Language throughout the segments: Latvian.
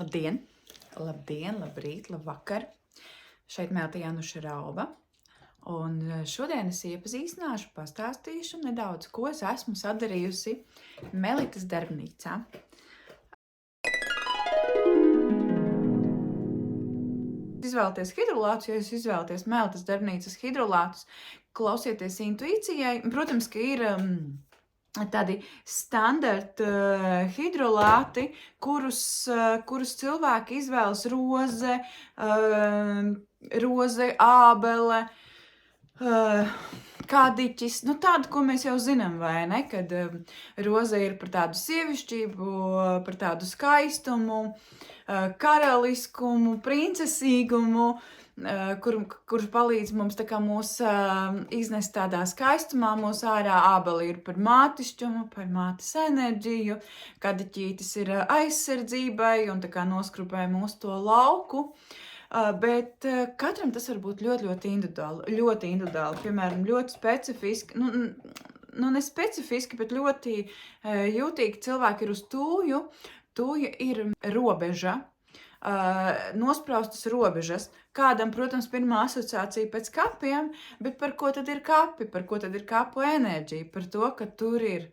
Labdien! Labdien, labrīt, labvakar! Šeit Melta Januša Rauba. Un šodien es iepazīstināšu, pastāstīšu nedaudz, ko es esmu sadarījusi Melitas darbnīcā. Izvēlēties hidrolātus, ja jūs izvēlaties Melitas darbnīcas hidrolātus, klausieties intuīcijai. Protams, ka ir tādi standarta hidrolāti, kurus cilvēki izvēlas roze, ābele, kādiķis, tādu, ko mēs jau zinām, vai ne, kad roze ir par tādu sievišķību, par tādu skaistumu, karaliskumu, princesīgumu, kurš palīdz mums mūs iznest tādā skaistumā mūs ārā. Ābeli ir par mātišķumu, par mātes enerģiju, kadiķītis ir aizsardzībai un noskrupē mūs to lauku. Bet katram tas var būt ļoti individuāli, piemēram, ļoti specifiski, ne specifiski, bet ļoti jūtīgi cilvēki ir uz tūju. Tūja ir robeža, nospraustas robežas. Kādam, protams, pirmā asociācija pēc kapiem, bet par ko tad ir kapi? Par ko tad ir kapu enerģija? Par to, ka tur ir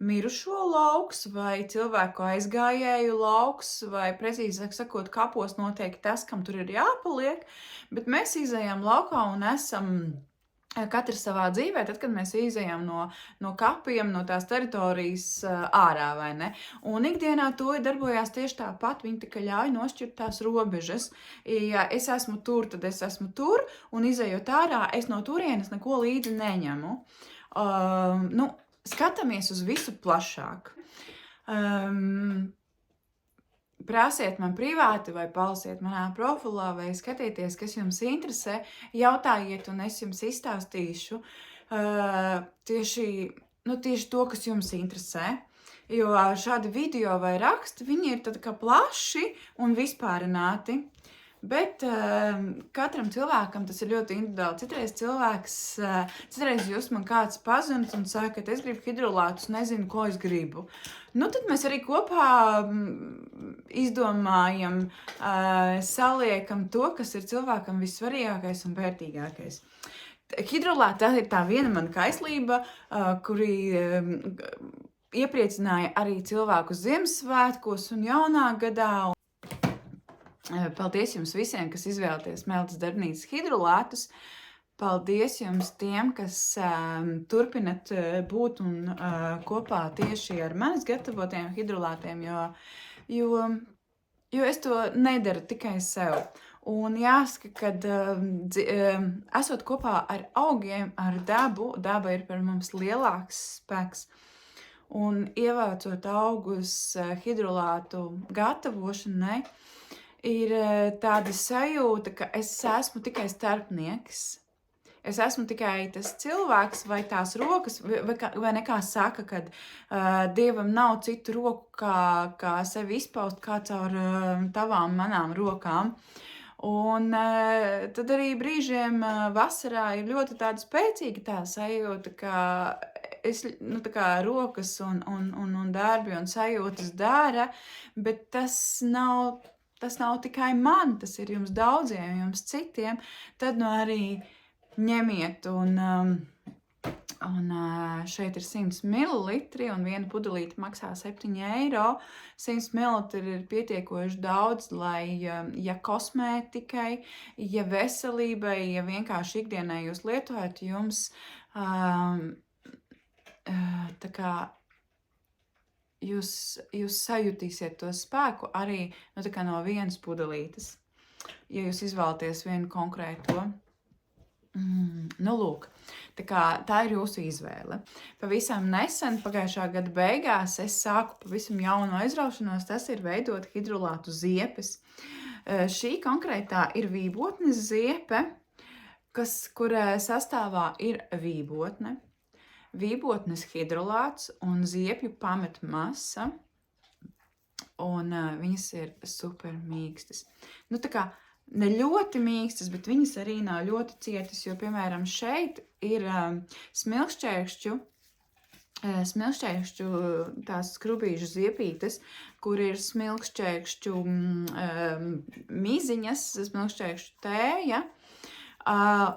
mirušo lauks vai cilvēku aizgājēju lauks, vai precīzāk sakot, kapos notiek tas, kam tur ir jāpaliek, bet mēs izejam laukā un esam katrs savā dzīvē, tad, kad mēs izejam no kapiem, no tās teritorijas ārā, vai ne? Un ikdienā to darbojās tieši tāpat, viņi tikai ļauj nošķirt tās robežas. Ja es esmu tur, tad es esmu tur, un izejot ārā, es no turienes neko līdzi neņemu. Skatāmies uz visu plašāk. Prasiet man privāti vai palasiet manā profilā vai skatieties, kas jums interesē, jautājiet un es jums izstāstīšu tieši to, kas jums interesē. Jo šādi video vai raksti, viņi ir tad kā plaši un vispārināti. Bet katram cilvēkam tas ir ļoti individuāli. Citreiz jūs man kāds pazinas un saka, ka es gribu hidrolātus, nezinu, ko es gribu. Tad mēs arī kopā izdomājam, saliekam to, kas ir cilvēkam vissvarīgākais un vērtīgākais. Hidrolāta ir tā viena mana kaislība, kuri iepriecināja arī cilvēkus Ziemassvētkos un jaunā gadā. Paldies jums visiem, kas izvēlaties Melitas darbnīcas hidrolātus. Paldies jums tiem, kas turpinat būt un kopā tieši ar manis gatavotiem hidrolātiem, jo es to nedaru tikai sev. Un jāsaka, kad esot kopā ar augiem, ar dabu, daba ir par mums lielāks spēks. Un ievācot augus hidrolātu gatavošanai, ir tāda sajūta, ka es esmu tikai starpnieks. Es esmu tikai tas cilvēks vai tās rokas, vai nekā saka, kad Dievam nav citu roku, kā sevi izpaust, kā caur tavām manām rokām. Un tad arī brīžiem vasarā ir ļoti tāda spēcīga tā sajūta, ka es rokas un darbi un sajūtas dara, bet tas nav tikai man, tas ir jums daudziem, jums citiem. Tad arī ņemiet un šeit ir 100 ml un viena pudelīte maksā 7 eiro. 100 ml ir pietiekoši daudz, lai ja kosmētikai, ja veselībai, ja vienkārši ikdienai jūs lietojat, jums jūs sajutīsiet to spēku arī no vienas pudelītes, ja jūs izvēlaties vienu konkrēto. Lūk, tā ir jūsu izvēle. Pavisam nesen, pagājušā gada beigās, es sāku pavisam jaunu aizraušanos, tas ir veidot hidrolātu ziepes. Šī konkrētā ir vībotnes ziepe, kur sastāvā ir vībotne. Vībotnes hidrolāts un ziepju pamatmasa, un viņas ir super mīkstas. Ne ļoti mīkstas, bet viņas arī nav ļoti cietas, jo, piemēram, šeit ir smilkšķērkšķu smilšķēkšķu tās skrubīšu ziepītes, kur ir smilšķēkšķu miziņas, smilšķēkšķu tēja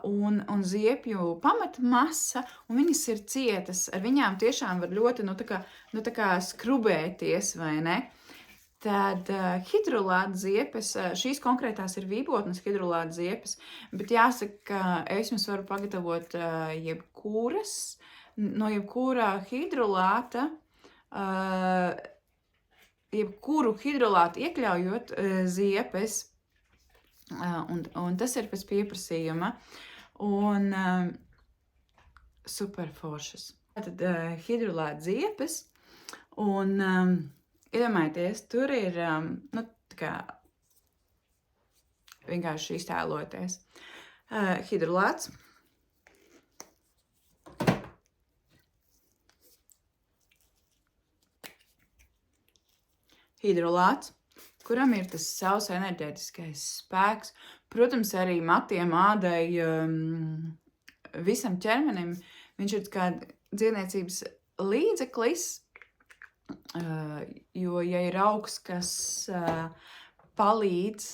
un ziepju pamatmasa, un viņas ir cietas. Ar viņām tiešām var ļoti, tā kā skrubēties, vai ne? Tad hidrolāta ziepes, šīs konkrētās ir vībotnes hidrolāta ziepes, bet jāsaka, ka es jums varu pagatavot no jebkura hidrolāta, jebkuru hidrolātu iekļaujot ziepes, un tas ir pēc pieprasījuma, un superforšas. Tad hidrolāta ziepes, un iedomājieties, tur ir, tā kā vienkārši iztēloties. Hidrolāts. Hidrolāts, kuram ir tas savs enerģētiskais spēks. Protams, arī matiem, ādai, visam ķermenim. Viņš ir kā dzīvniecības līdzeklis, jo, ja ir augs, kas palīdz,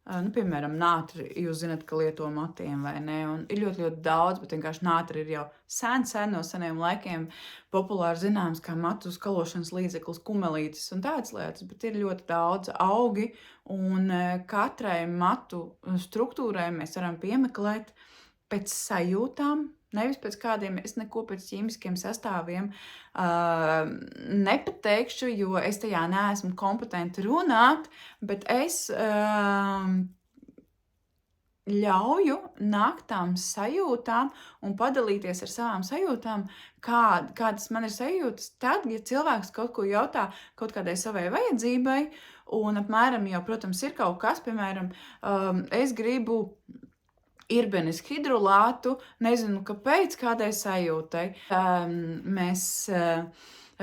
piemēram, nātri, jūs zināt, ka lieto matiem, vai ne? Un ir ļoti, ļoti daudz, bet vienkārši nātri ir jau sen no seniem laikiem populāri zināms kā matu skalošanas līdzeklis, kumelītis un tādas lietas, bet ir ļoti daudz augi, un katrai matu struktūrai mēs varam piemeklēt pēc sajūtām, nevis pēc kādiem, es neko pēc ķīmiskiem sastāviem nepateikšu, jo es tajā neesmu kompetenti runāt, bet es ļauju nākt tām sajūtām un padalīties ar savām sajūtām, kādas man ir sajūtas tad, ja cilvēks kaut ko jautā kaut kādai savai vajadzībai, un apmēram jau, protams, ir kaut kas, piemēram, es gribu irbenes hidrolātu, nezinu, kāpēc, kādai sajūtai. Mēs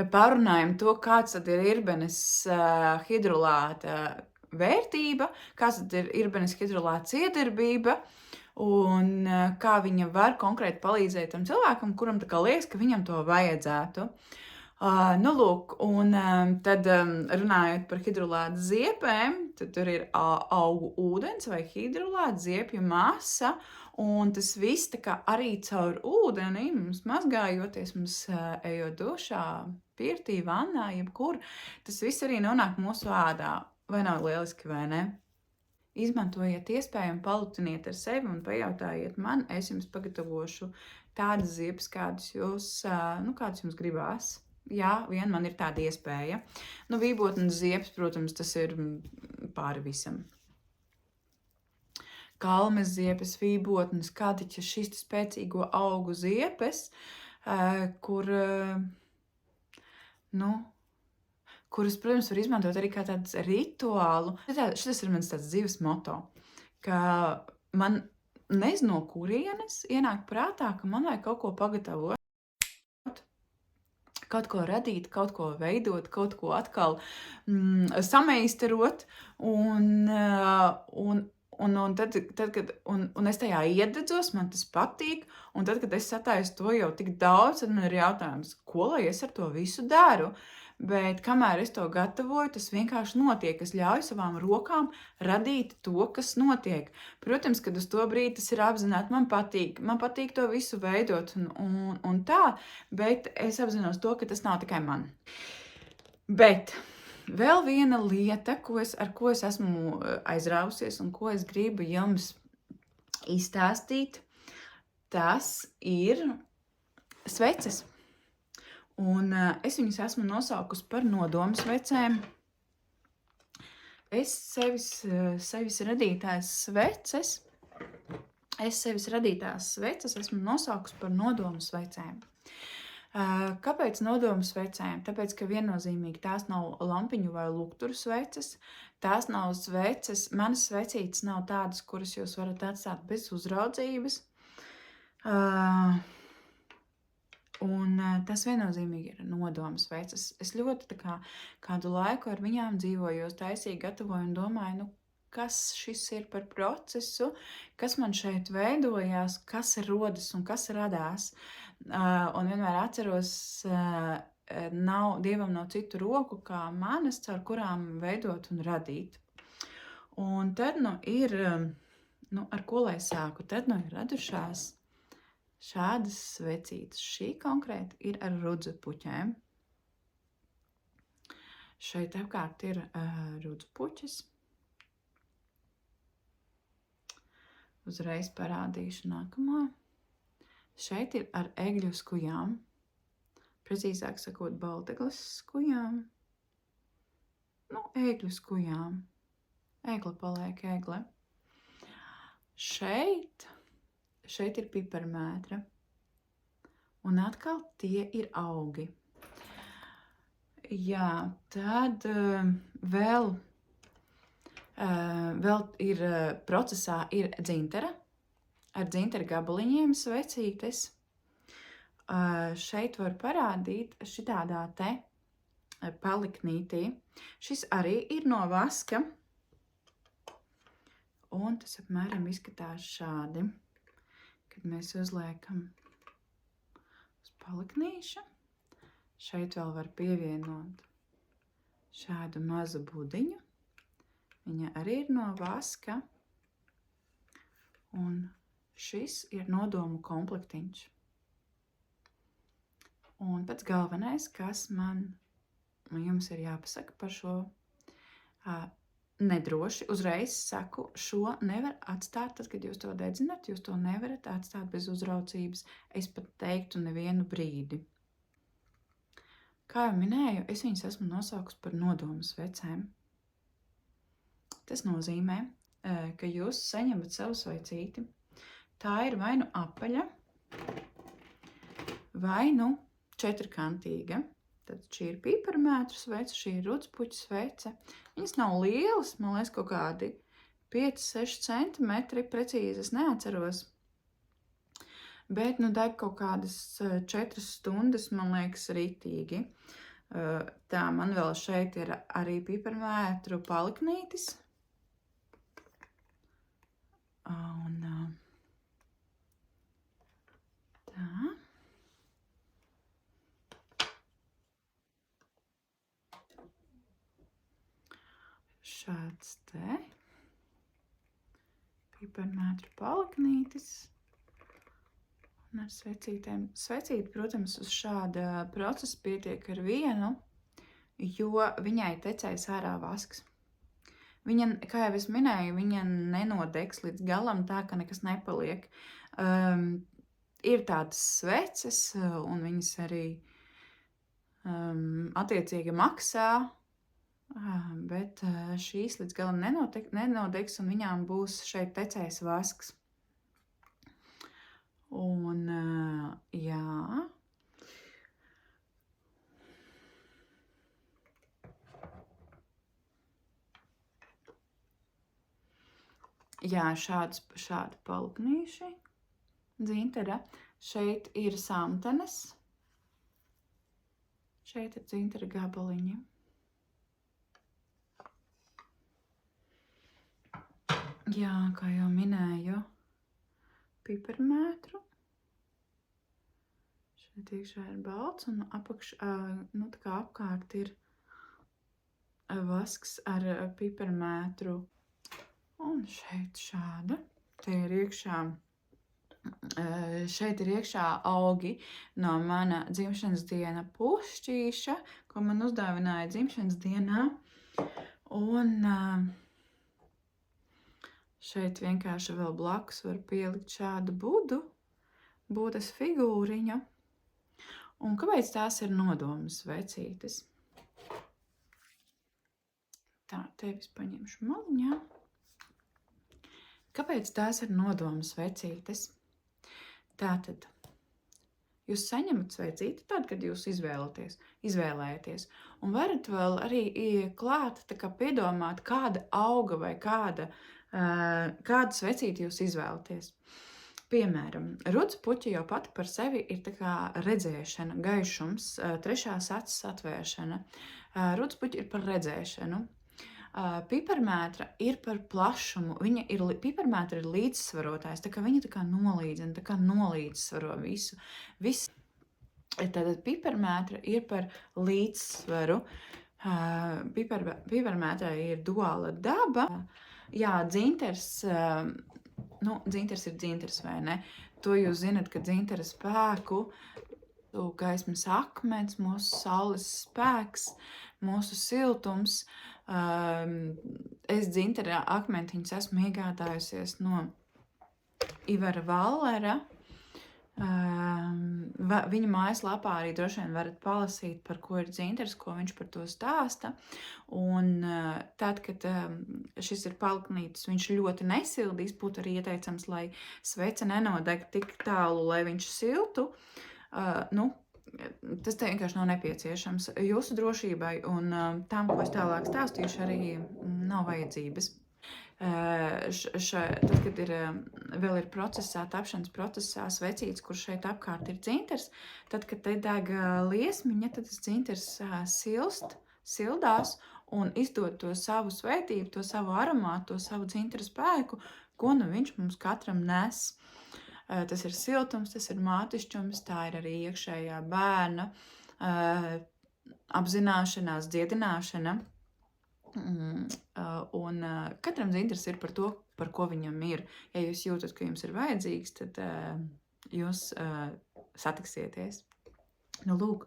parunājam to, kāds tad ir irbenes hidrolāta vērtība, kāds tad ir irbenes hidrolāta iedarbība, un kā viņa var konkrēti palīdzēt tam cilvēkam, kuram tā kā liekas, ka viņam to vajadzētu. Lūk, un tad runājot par hidrolāta ziepēm, tad tur ir augu ūdens vai hidrolāta ziepju masa, un tas viss tā kā arī caur ūdeni, mums mazgājoties, mums ejot dušā, pirtī, vannā, jebkur, tas viss arī nonāk mūsu ādā. Vai nav lieliski, vai ne? Izmantojiet iespēju un palutiniet ar sevi un pajautājiet man, es jums pagatavošu tādas ziepes, kādas jums gribās. Jā, man ir tāda iespēja. Vībotnes ziepes, protams, tas ir pāri visam. Kalmes ziepes, vībotnes, kadiķa, šis spēcīgo augu ziepes, kuras, protams, var izmantot arī kā tāds rituālu. Šis ir mans tāds dzīves moto, ka man nezinu, no kurienes ienāk prātā, ka man vajag kaut ko pagatavot. Kaut ko radīt, kaut ko veidot, kaut ko atkal sameistarot, un tad, kad es tajā iededzos, man tas patīk, un tad, kad es sataisu to jau tik daudz, tad man ir jautājums, ko lai es ar to visu daru? Bet kamēr es to gatavoju, tas vienkārši notiek. Es ļauju savām rokām radīt to, kas notiek. Protams, kad uz to brīdi tas ir apzināti, man patīk to visu veidot un tā, bet es apzinos to, ka tas nav tikai man. Bet vēl viena lieta, ar ko es esmu aizrāvusies un ko es gribu jums izstāstīt, tas ir sveces. Un es viņus esmu nosaukusi par nodomu svecēm. Es sevis radītās sveces esmu nosaukusi par nodomu svecēm. Kāpēc nodomu svecēm? Tāpēc, ka viennozīmīgi tās nav lampiņu vai lukturu sveces. Tās nav sveces, manas svecītes nav tādas, kuras jūs varat atstāt bez uzraudzības. Un tas viennozīmīgi ir nodomu sveces. Es ļoti kādu laiku ar viņām dzīvoju, taisīgi gatavoju un domāju, kas šis ir par procesu, kas man šeit veidojās, kas rodas un kas radās. Un vienmēr atceros, Dievam nav citu roku kā manas, caur kurām veidot un radīt. Un tad ir, ar ko lai sāku, tad ir radušās šādas svecītes. Šī konkrēti ir ar rudzupuķēm. Šeit apkārt ir rudzupuķis. Uzreiz parādīšu nākamo. Šeit ir ar egļu skujām. Precīzāk sakot, balteglas skujām. Egļu skujām. Egla paliek egle. Šeit ir piparmētra. Un atkal tie ir augi. Jā, tad vēl ir procesā ir dzintara. Ar dzintara gabaliņiem svecītes. Šeit var parādīt šitādā te paliknītī. Šis arī ir no vaska. Un tas apmēram izskatās šādi, kad mēs uzliekam uz paliknīša. Šeit vēl var pievienot šādu mazu budiņu. Viņa arī ir no vaska. Un šis ir nodomu komplektiņš. Un pats galvenais, kas jums ir jāpasaka par šo nedroši, uzreiz saku, šo nevar atstāt, tad, kad jūs to dedzināt, jūs to nevarat atstāt bez uzraucības, es pat teiktu nevienu brīdi. Kā jau minēju, es viņas esmu nosaukus par nodomu svecēm. Tas nozīmē, ka jūs saņemat savu svecīti. Tā ir vai nu apaļa, vai nu četrkantīga. Tad šī ir piparmētru svece, šī ir rudzupuķu svece. Viņas nav lielas, man liekas, kaut kādi 5-6 centimetri, precīzi es neatceros. Bet, deg kaut kādas 4 stundas, man liekas, ritīgi. Tā, man vēl šeit ir arī piparmētru paliknītis. Un tā. Šāds te piparmētru paliknītis un ar svecītēm. Svecīti, protams, uz šāda procesa pietiek ar vienu, jo viņai tecēs ārā vasks. Viņa, kā jau es minēju, viņa nenodegs līdz galam tā, ka nekas nepaliek. Ir tādas sveces, un viņas arī attiecīgi maksā, bet šīs līdz galam nenodegs, un viņām būs šeit tecējis vasks. Un, jā. Jā, šādi paliknīši. Dzintara. Šeit ir samtenes. Šeit ir dzintara gabaliņi. Jā, kā jau minēju, piparmētru. Šeit iekšā ir balts un tā kā apkārt ir vasks ar piparmētru. Un šeit šāda. Šeit ir iekšā augi no mana dzimšanas diena pušķīša, ko man uzdāvināja dzimšanas dienā. Un šeit vienkārši vēl blakus var pielikt šādu būdas figūriņu. Un kāpēc tās ir nodomu svecītes? Tā, tevis paņemšu maliņā. Kāpēc tās ir nodomu svecītes? Tātad, jūs saņemat svecīti tad, kad jūs izvēlēties. Un varat vēl arī klāt, tā kā piedomāt, kāda auga vai kādu svecīti jūs izvēlaties. Piemēram, rudzupuķi jau pati par sevi ir tā kā redzēšana, gaišums, trešās acis atvēršana. Rudzupuķi ir par redzēšanu. Piparmētra ir par plašumu. Piparmētra ir līdzsvarotājs, tā kā viņa tā kā nolīdzina, tā kā nolīdzsvaro visu. Tātad piparmētra ir par līdzsvaru. Piparmētrai ir duāla daba. Jā, dzinters, dzinters ir dzinters, vai ne? To jūs zinat, ka dzintera spēku, gaismas akmens, mūsu saules spēks, mūsu siltums. Es dzintera akmentiņus esmu iegādājusies no Ivara Vallera. Viņa mājaslapā arī droši vien varat palasīt, par ko ir dzinters, ko viņš par to stāsta. Un tad, kad šis ir paliknītis, viņš ļoti nesildīs, būtu arī ieteicams, lai svece nenodeg tik tālu, lai viņš siltu. Tas te vienkārši nav nepieciešams. Jūsu drošībai un tam, ko es tālāk stāstīšu, arī nav vajadzības. Tad, kad vēl ir procesā, tapšanas procesā svecīts, kur šeit apkārt ir dzinters, tad, kad te deg liesmiņa, tad tas dzinters sildās un izdod to savu svētību, to savu aromātu, to savu dzintera spēku, ko nu viņš mums katram nes. Tas ir siltums, tas ir mātišķums, tā ir arī iekšējā bērna apzināšanās, dziedināšana. Un katram dzinters ir par to, par ko viņam ir. Ja jūs jūtat, ka jums ir vajadzīgs, tad jūs satiksieties. Lūk.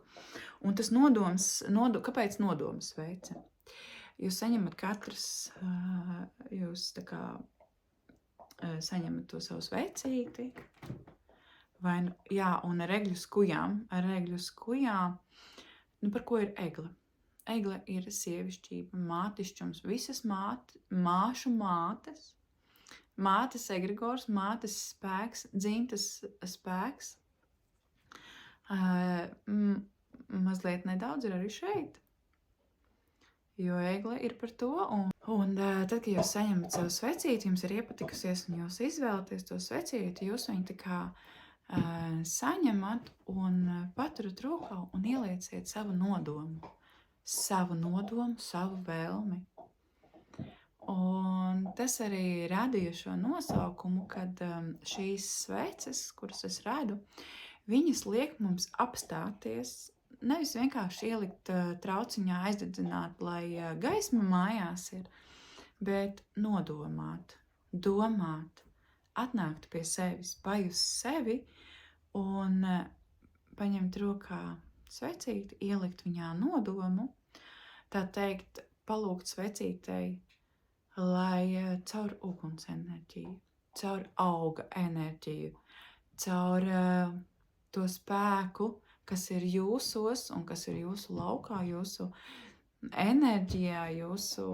Un tas kāpēc nodoms sveice? Jūs saņemat katrs, jūs tā kā saņemat to savu sveicīti, un ar egļu skujām. Par ko ir egla? Egla ir sievišķība, mātišķums, visas māšu mātes, mātes egregors, mātes spēks, dzimtas spēks. Mazliet nedaudz ir arī šeit, jo egla ir par to. Un tad, kad jūs saņemat savu svecīti, jums ir iepatikusies un jūs izvēlaties to svecīti, jūs viņu tā kā saņemat un paturat rokā un ielieciet savu nodomu, savu vēlmi. Un tas arī radīja šo nosaukumu, kad šīs sveces, kuras es redzu, viņas liek mums apstāties, nevis vienkārši ielikt trauciņā, aizdedzināt, lai gaisma mājās ir, bet nodomāt, domāt, atnākt pie sevis, pajust sevi un paņemt rokā svecīti, ielikt viņā nodomu, tā teikt, palūgt svecītei, lai caur uguns enerģiju, caur auga enerģiju, caur to spēku, kas ir jūsos un kas ir jūsu laukā, jūsu enerģijā, jūsu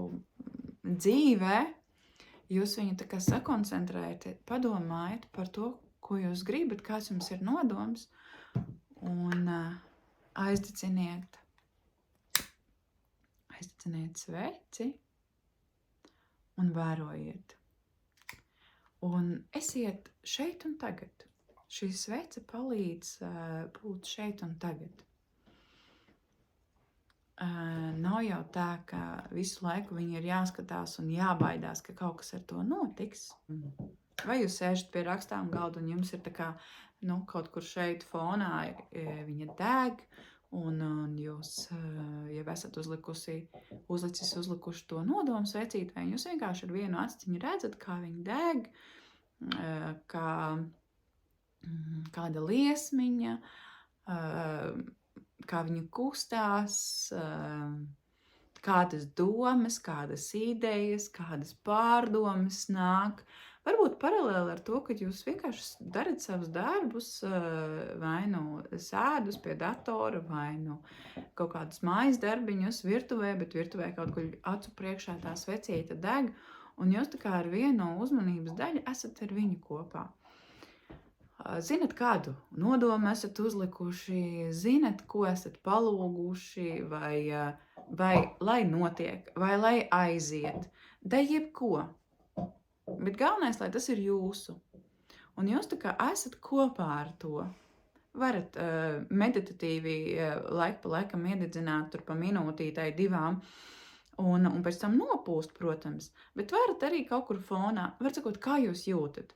dzīvē, jūs viņu tā kā sakoncentrējat, padomājiet par to, ko jūs gribat, kāds jums ir nodoms, un aizdedziniet sveci un vērojiet. Un esiet šeit un tagad. Šī svece palīdz būt šeit un tagad. Nav jau tā, ka visu laiku viņi ir jāskatās un jābaidās, ka kaut kas ar to notiks. Vai jūs sēžat pie rakstām galda un jums ir tā kā, kaut kur šeit fonā viņa deg, un jūs jau esat uzlikuši to nodomu svecīt, vai jūs vienkārši ar vienu aciņu redzat, kā viņa deg, kāda liesmiņa, kā viņa kustās, kādas domas, kādas idejas, kādas pārdomas nāk. Varbūt paralēli ar to, ka jūs vienkārši darat savus darbus, vai sēdus pie datora, vai kaut kādus mājas darbiņus virtuvē, bet virtuvē kaut kur acu priekšā tā svecīta deg, un jūs tā kā ar vienu uzmanības daļu esat ar viņu kopā. Zinat, kādu nodomu esat uzlikuši, zinat, ko esat palūguši, vai lai notiek, vai lai aiziet, da jebko. Bet galvenais, lai tas ir jūsu. Un jūs tā kā esat kopā ar to. Varat meditatīvi laiku pa laikam iededzināt tur pa minūtītai, 2, un pēc tam nopūst, protams, bet varat arī kaut kur fonā, var sakot, kā jūs jūtat.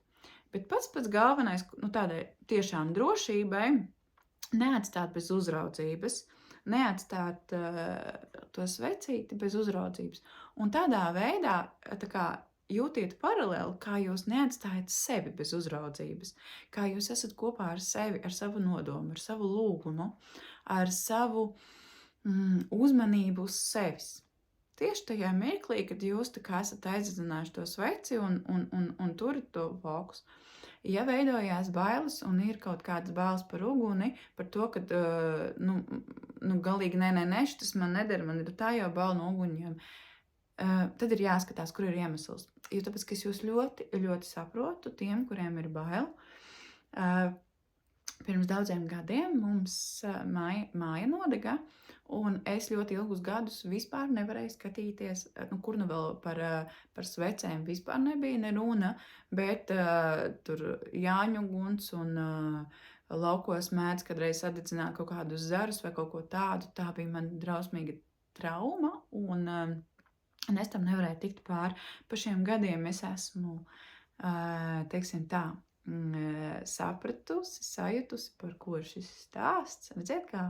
Bet pats galvenais, tādai tiešām drošībai, neatstāt bez uzraudzības, neatstāt to svecīti bez uzraudzības. Un tādā veidā, jūtiet paralēli, kā jūs neatstājat sevi bez uzraudzības, kā jūs esat kopā ar sevi, ar savu nodomu, ar savu lūgumu, ar savu uzmanību uz sevis. Tieši tajā mirklī, kad jūs esat aizdzinājuši to sveci un turat to fokusu, ja veidojās bailes un ir kaut kādas bailes par uguni, par to, ka galīgi nē, tas man nedara, man ir tā jau baila no uguņiem, tad ir jāskatās, kur ir iemesls. Jo tāpēc, ka es jūs ļoti, ļoti saprotu tiem, kuriem ir bail. Pirms daudziem gadiem mums māja nodega, un es ļoti ilgus gadus vispār nevarēju skatīties, kur vēl par svecēm vispār nebija ne runa, bet tur Jāņu guns un laukos mēdz kādreiz sadedzināt kaut kādus zarus vai kaut ko tādu. Tā bija man drausmīga trauma, un es tam nevarēju tikt pāri. Pa šiem gadiem es esmu, teiksim tā, sapratusi, sajutusi, par ko ir šis stāsts. Redziet, kā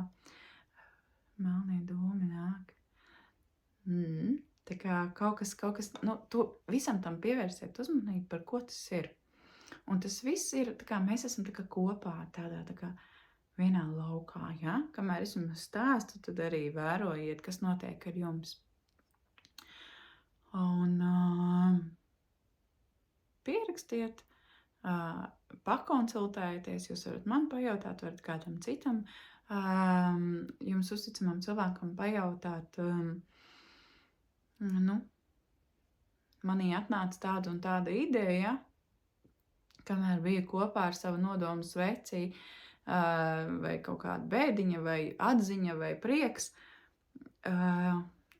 melnie dūmi nāk. Tā kā kaut kas, to visam tam pievērsiet uzmanību, par ko tas ir. Un tas viss ir, mēs esam kopā tādā vienā laukā, ja? Kamēr es jums stāstu, tad arī vērojiet, kas notiek ar jums. Un pierakstiet, pakonsultējieties, jūs varat man pajautāt, varat kādam citam, jums uzticamam cilvēkam pajautāt, manī atnāca tāda un tāda ideja, kamēr bija kopā ar savu nodomu sveci, vai kaut kāda bēdiņa, vai atziņa, vai prieks,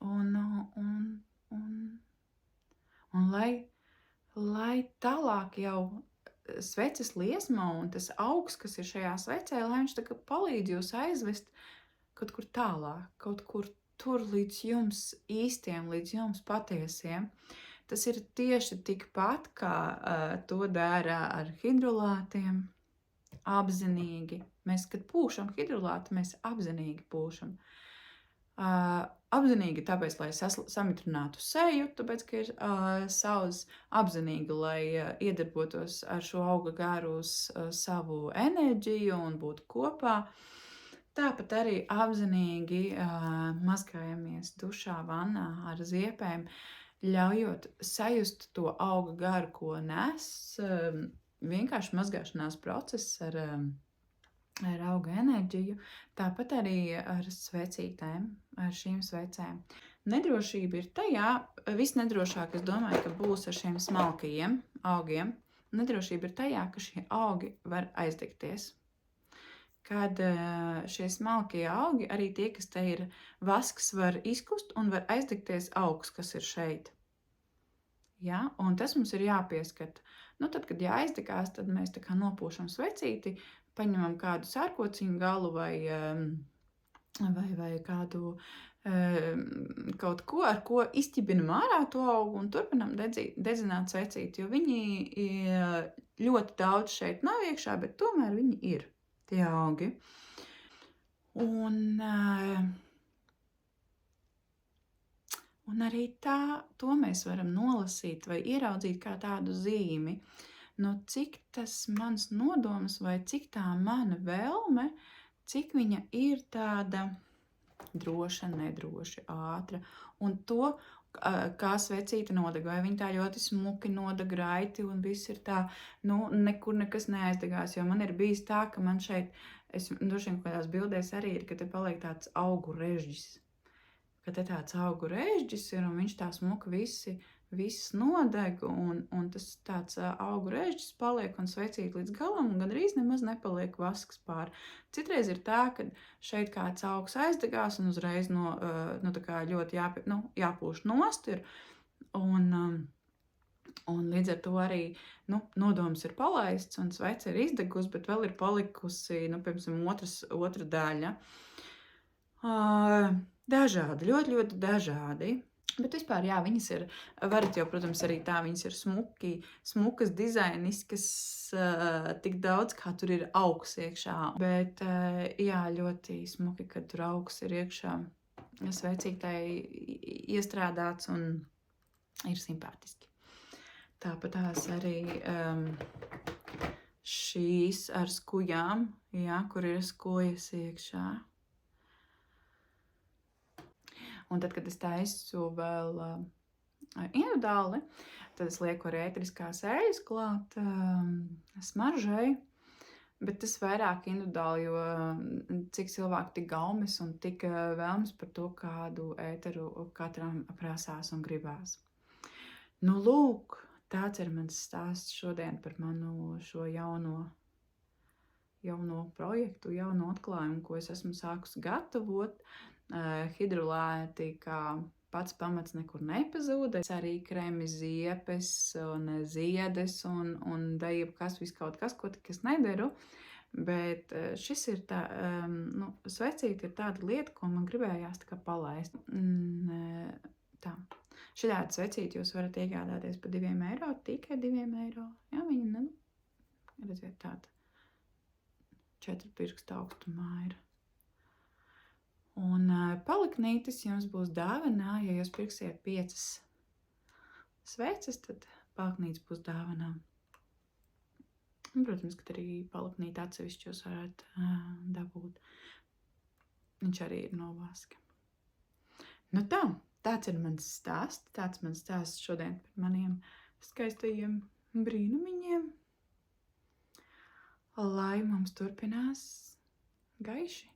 un lai tālāk jau sveces liesma un tas augs, kas ir šajā svecē, lai viņš palīdz jūs aizvest kaut kur tālāk, kaut kur tur līdz jums īstiem, līdz jums patiesiem. Tas ir tieši tikpat, kā to dara ar hidrolātiem, apzinīgi. Mēs, kad pūšam hidrolātu, mēs apzinīgi pūšam. Apzinīgi tāpēc, lai samitrinātu seju, tāpēc, ka ir saules, apzinīgi, lai iedarbotos ar šo auga garu uz savu enerģiju un būtu kopā. Tāpat arī apzinīgi mazgājamies dušā, vannā ar ziepēm, ļaujot sajust to auga garu, ko nes vienkārši mazgāšanās process ar auga enerģiju, tāpat arī ar svecītēm, ar šīm svecēm. Nedrošība ir tajā, visnedrošāk, es domāju, ka būs ar šiem smalkajiem augiem. Nedrošība ir tajā, ka šie augi var aizdegties. Kad šie smalkie augi, arī tie, kas te ir vasks, var izkust un var aizdegties augs, kas ir šeit. Ja? Un tas mums ir jāpieskat. Tad, kad jāaizdegās, tad mēs nopūšam svecīti, paņemam kādu sērkociņu galu vai kādu kaut ko, ar ko izķibinam ārā to augu un turpinam dedzināt svecīti, jo viņi ļoti daudz šeit nav iekšā, bet tomēr viņi ir, tie augi. Un arī to mēs varam nolasīt vai ieraudzīt kā tādu zīmi. Cik tas mans nodoms vai cik tā mana vēlme, cik viņa ir tāda droša, nedroša, ātra. Un to, kā svecīta nodeg, vai viņa tā ļoti smuki nodeg raiti un viss ir tā, nekur nekas neaizdegās, jo man ir bijis tā, ka man šeit, droši vien kādās bildēs arī ir, ka te paliek tāds augu režģis. Ka te tāds augu režģis ir un viņš tā smuka viss nodeg un tas tāds augu režģis paliek un svecīt līdz galam un gandrīz nemaz nepaliek vasks pār. Citreiz ir tā, ka šeit kāds augs aizdegās un uzreiz ļoti jāpūš nost ir un līdz ar to arī nodoms ir palaists un svece ir izdegus, bet vēl ir palikusi, piemēram, otra daļa. Dažādi, ļoti, ļoti dažādi. Bet vispār, jā, viņas ir, varat jau, protams, arī tā, viņas ir smukas, dizainiskas, tik daudz, kā tur ir augs iekšā. Bet, jā, ļoti smuki, kad tur augs ir iekšā sveicītai iestrādāts un ir simpātiski. Tāpat tās arī šīs ar skujām, jā, kur ir skujas iekšā. Un tad, kad es taisu vēl individuāli, tad es lieku arī ētriskās eļļas klāt smaržai, bet tas vairāk individuāli, jo cik cilvēku tik gaumes un tik vēlmes par to, kādu ēteru katram prasās un gribās. Nu, lūk, tāds ir mans stāsts šodien par manu šo jauno projektu, jauno atklājumu, ko es esmu sākusi gatavot. Hidrolāti kā pats pamats nekur nepazūda. Arī kremi, ziepes un ziedes un jebkas, viskaut kas, ko tik es nedaru. Bet šis ir tā, svecīti ir tāda lieta, ko man gribējās tā kā palaist. Tā. Šādu svecīti jūs varat iegādāties par 2 eiro, tikai 2 eiro. Jā, viņa, redziet, tāda 4 pirkstu augstumā ir. Un paliknītis jums būs dāvanā, ja jūs pirksiet 5 sveces, tad paliknītis būs dāvanā. Un, protams, ka arī paliknīti atsevišķi jūs varat dabūt. Viņš arī ir no vaska. Nu tā, tāds ir mans stāsts. Tāds mans stāsts šodien par maniem skaistajiem brīnumiņiem. Lai mums turpinās gaiši.